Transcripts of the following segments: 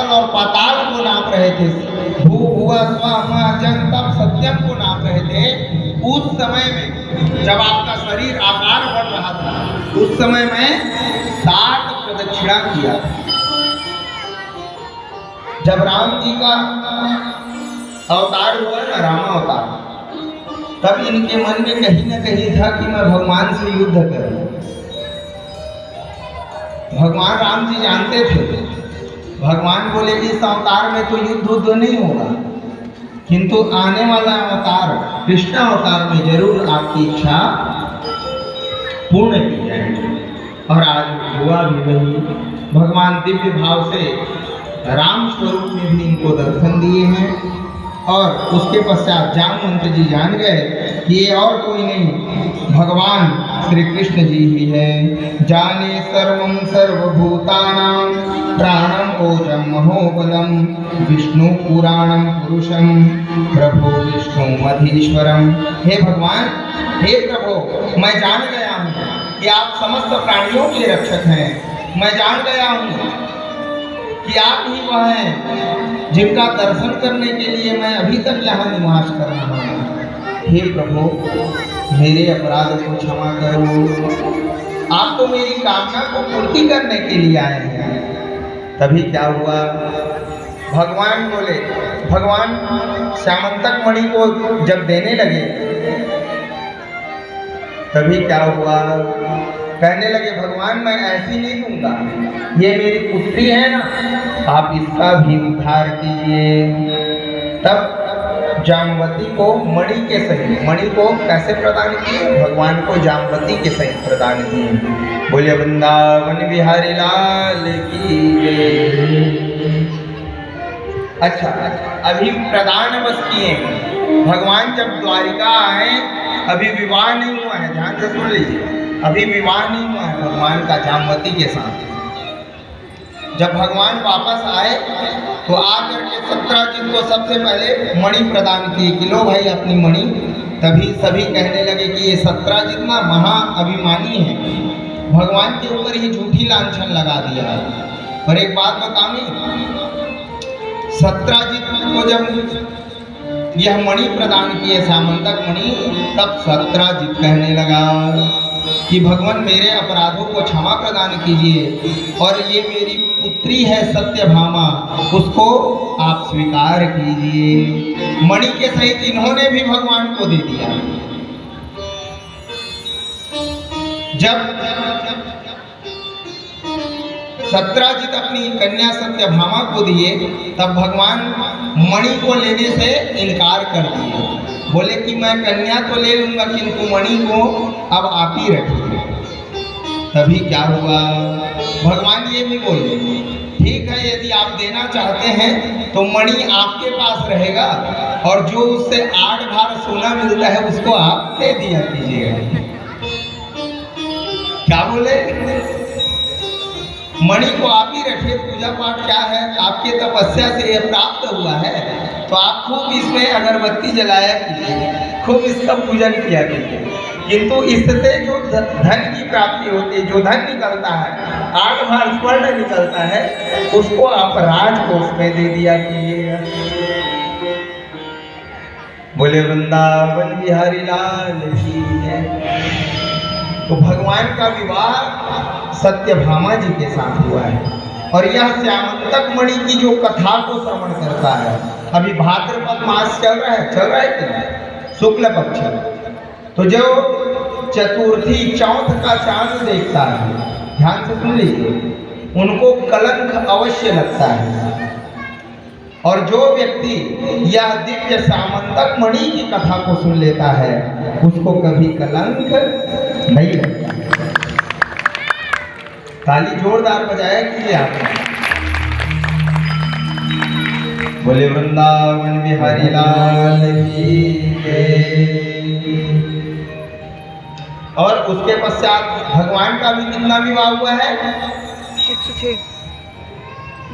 पाताल और पाताल को नाप रहे थे, भू भुव स्व म जन तप सत्यम को नाप रहे थे, उस समय में जब आपका शरीर आकार बढ़ रहा था, उस समय में 60 प्रदक्षिणा किया। जब राम जी का अवतार हुआ ना, राम अवतार, तब इनके मन में कहीं ना कहीं था कि मैं भगवान से युद्ध करूं। भगवान राम जी जानते थे, भगवान बोले इस अवतार में तो युद्ध नहीं होगा, किंतु आने वाला अवतार कृष्ण अवतार में जरूर आपकी इच्छा पूर्ण की जाएगी। और आज हुआ भी वही। भगवान दिव्य भाव से राम स्वरूप में भी इनको दर्शन दिए हैं, और उसके पश्चात जामवंत जी जान गए कि ये और कोई नहीं, भगवान श्री कृष्ण जी ही है। जाने सर्वं सर्वभूतानां प्राणम ओजम महोबलम विष्णु पुराणम पुरुषम प्रभु विष्णु मधीश्वरम। हे भगवान, हे प्रभु, मैं जान गया हूँ कि आप समस्त प्राणियों के रक्षक हैं। मैं जान गया हूँ कि आप ही वह हैं जिनका दर्शन करने के लिए मैं अभी तक यहाँ निवास कर रहा हूँ। हे प्रभु, मेरे अपराध को क्षमा करो। आप तो मेरी कामना को पूर्ति करने के लिए आए हैं। तभी क्या हुआ, भगवान बोले, भगवान श्यामंतक मणि को जब देने लगे, तभी क्या हुआ, कहने लगे भगवान मैं ऐसी नहीं दूंगा, ये मेरी पुत्री है ना, आप इसका भी उद्धार कीजिए। तब जामवती को मणि के सहित, मणि को कैसे प्रदान किए, भगवान को जामवती के सहित प्रदान किए। बोले वृंदावन बिहारी लाल की जय। अच्छा, अभी प्रदान बस किए, भगवान जब द्वारिका आए, अभी विवाह नहीं हुआ है, ध्यान से सुन लीजिए, अभी विवाह नहीं हुआ है भगवान का जामवती के साथ। जब भगवान वापस आए तो आकर के सत्राजित को सबसे पहले मणि प्रदान किए कि लो भाई अपनी मणि। तभी सभी कहने लगे कि ये सत्राजित ना महा अभिमानी है, भगवान के ऊपर ही झूठी लांछन लगा दिया। और एक बात बताऊं, सत्राजित को जब यह मणि प्रदान किए, सामंतक मणि, तब सत्राजित कहने लगा कि भगवान मेरे अपराधों को क्षमा प्रदान कीजिए, और ये मेरी पुत्री है सत्यभामा, उसको आप स्वीकार कीजिए। मणि के सहित इन्होंने भी भगवान को दे दिया। जब सत्राजित अपनी कन्या सत्यभामा को दिए, तब भगवान मणि को लेने से इनकार कर दिए, बोले कि मैं कन्या तो ले लूंगा, किंतु मणि को अब आप ही रखिए। तभी क्या हुआ, भगवान ये भी बोले ठीक है, यदि आप देना चाहते हैं तो मणि आपके पास रहेगा, और जो उससे 8 भार सोना मिलता है उसको आप दे दिया कीजिएगा। क्या बोले, मणि को आप ही रखिए, पूजा पाठ क्या है, आपके तपस्या से यह प्राप्त हुआ है, तो आप खूब इसमें अगरबत्ती जलाया कीजिए, खूब इसका पूजन किया कीजिए। किंतु इससे जो धन की प्राप्ति होती है, जो धन निकलता है, 8 भार स्वर्ण निकलता है, उसको आप राजकोष में दे दिया कीजिएगा। बोले वृंदावन बिहारी लाल की जय। तो भगवान का विवाह सत्यभामा जी के साथ हुआ है। और यह श्यामंतक मणि की जो कथा को श्रवण करता है, अभी भाद्रपद मास चल रहा है कि शुक्ल पक्ष, तो जो चतुर्थी चौथ का चांद देखता है, ध्यान से सुन लीजिए, उनको कलंक अवश्य लगता है। और जो व्यक्ति यह दिव्य श्यामंतक मणि की कथा को सुन लेता है, उसको कभी कलंक नहीं लगता। ताली जोरदार बजाया कीजिए आपने। बोले वृंदावन बिहारी लाल की जय। और उसके पश्चात भगवान का भी कितना विवाह हुआ है, 106,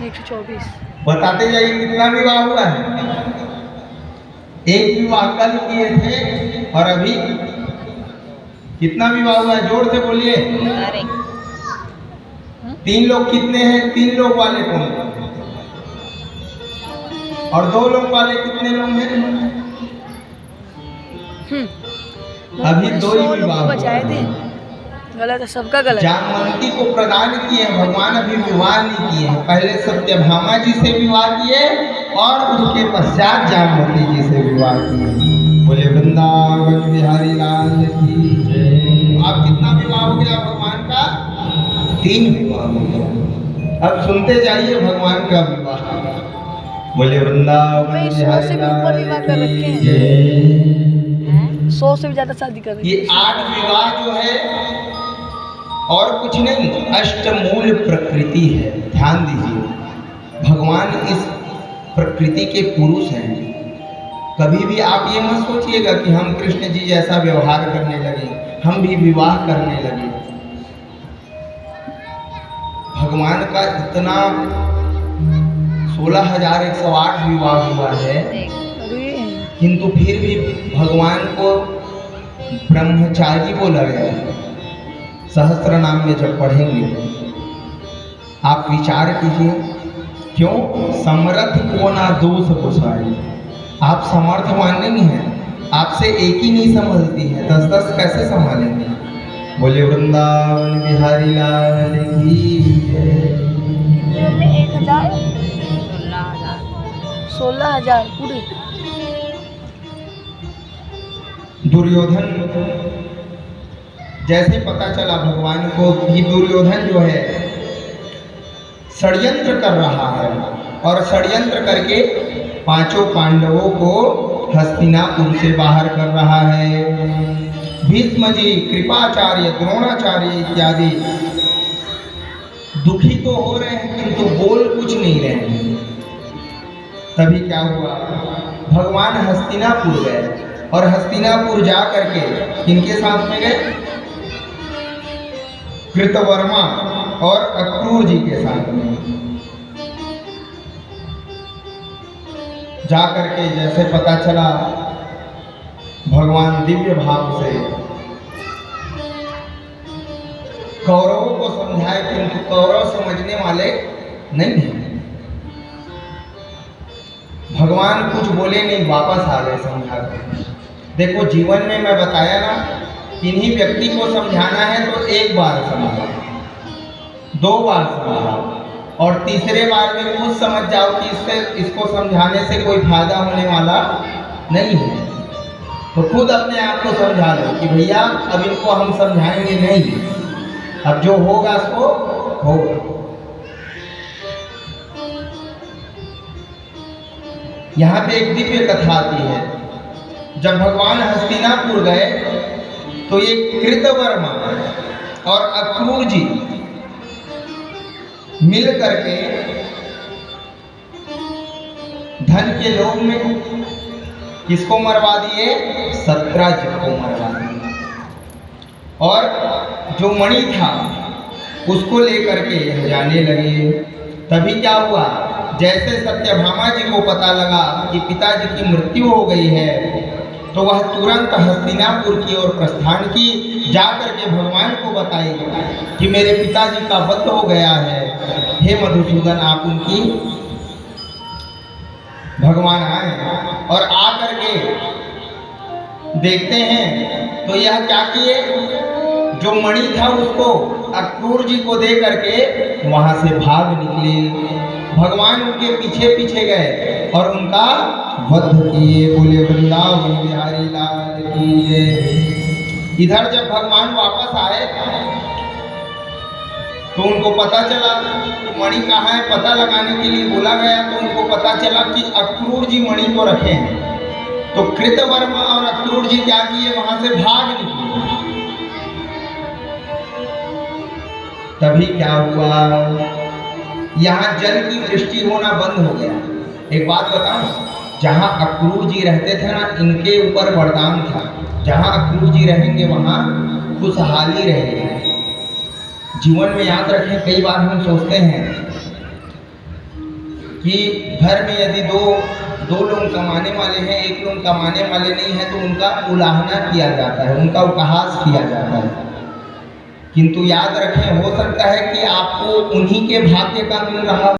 124। बताते जाइए कितना विवाह हुआ है। एक विवाह कल किए थे, और अभी कितना विवाह हुआ है, जोर से बोलिए। 3 लोग कितने हैं, 3 लोग वाले कौन, और 2 लोग वाले कितने लोग हैं? अभी 2 ही विवाह बचाए थे। गलत है, सबका गलत। जामवंती को प्रदान किए हैं भगवान, अभी विवाह नहीं किए हैं। पहले सत्यभामा जी से विवाह किए और उसके पश्चात जामवंती जी से विवाह किए। बोले वृंदावन बिहारी लाल की जय। अब कितना विवाह हो गया भगवान का? 3 विवाह हो गया। अब सुनते जाइए भगवान का विवाह। बोले वृंदावन बिहारी लाल की जय। 100 से भी ज्यादा शादी कर रही है। ये 8 विवाह जो है और कुछ नहीं, अष्टमूल प्रकृति है। ध्यान दीजिए, भगवान इस प्रकृति के पुरुष हैं। कभी भी आप ये मत सोचिएगा कि हम कृष्ण जी जैसा व्यवहार करने लगे, हम भी विवाह करने लगे। भगवान का इतना 16,108 विवाह हुआ है, किंतु फिर भी भगवान को ब्रह्मचारी बोला गया है। सहस्त्र नाम में जब पढ़ेंगे आप विचार कीजिए, क्यों? समर्थ को ना दोष गोसाई। आप समर्थवान नहीं हैं, आपसे एक ही नहीं संभलती है, 10-10 कैसे संभालेंगे? बोले वृंदावन बिहारी लाल की जय। 16,000 पूरे। दुर्योधन, जैसे पता चला भगवान को कि दुर्योधन जो है षड्यंत्र कर रहा है और षड्यंत्र करके 5 पांडवों को हस्तिनापुर से बाहर कर रहा है। भीष्म जी, कृपाचार्य, द्रोणाचार्य इत्यादि दुखी तो हो रहे हैं किंतु बोल कुछ नहीं रहे हैं। तभी क्या हुआ, भगवान हस्तिनापुर गए और हस्तिनापुर जा करके किनके साथ में गए? कृतवर्मा और अक्रूर जी के साथ में जा करके जैसे पता चला, भगवान दिव्य भाव से कौरवों को समझाए, किंतु कौरव समझने वाले नहीं हैं। भगवान कुछ बोले नहीं, वापस आ गए समझा कर। देखो, जीवन में मैं बताया ना, किन्हीं व्यक्ति को समझाना है तो 1 बार समझाओ, 2 बार समझाओ और तीसरे बार में खुद समझ जाओ कि इसको समझाने से कोई फायदा होने वाला नहीं है। तो खुद अपने आप को समझा लो कि भैया अब इनको हम समझाएंगे नहीं, अब जो होगा सो होगा। यहाँ पे एक दिव्य कथा आती है। जब भगवान हस्तिनापुर गए तो ये कृतवर्मा और अक्रूर जी मिल करके धन के लोभ में किसको मरवा दिए? सत्राजित को मरवा दिए। और जो मणि था उसको लेकर के जाने लगे। तभी क्या हुआ, जैसे सत्यभामा जी को पता लगा कि पिताजी की मृत्यु हो गई है तो वह तुरंत हस्तिनापुर की ओर प्रस्थान की। जाकर के भगवान को बताई कि मेरे पिताजी का वध हो गया है, हे मधुसूदन आप उनकी। भगवान आए और आकर के देखते हैं तो यह क्या किए, जो मणि था उसको अक्रूर जी को दे करके वहां से भाग निकले। भगवान उनके पीछे पीछे गए और उनका वध किए। बोले वृंदावन बिहारी लाल की जय। इधर जब भगवान वापस आए तो उनको पता चला कि मणि कहाँ है, पता लगाने के लिए बोला गया तो उनको पता चला कि अक्रूर जी मणि को रखे हैं। तो कृतवर्मा और अक्रूर जी क्या किए, वहां से भाग निकले। तभी क्या हुआ, यहाँ जल की वृष्टि होना बंद हो गया। एक बात बताऊं, जहाँ अक्रूर जी रहते थे ना, इनके ऊपर वरदान था, जहाँ अक्रूर जी रहेंगे वहाँ खुशहाली रहेगी। जीवन में याद रखें, कई बार हम सोचते हैं कि घर में यदि दो लोग कमाने वाले हैं, एक लोग कमाने वाले नहीं है, तो उनका उलाहना किया जाता है, उनका उपहास किया जाता है। किंतु याद रखें, हो सकता है कि आपको उन्हीं के भाग्य का मिल रहा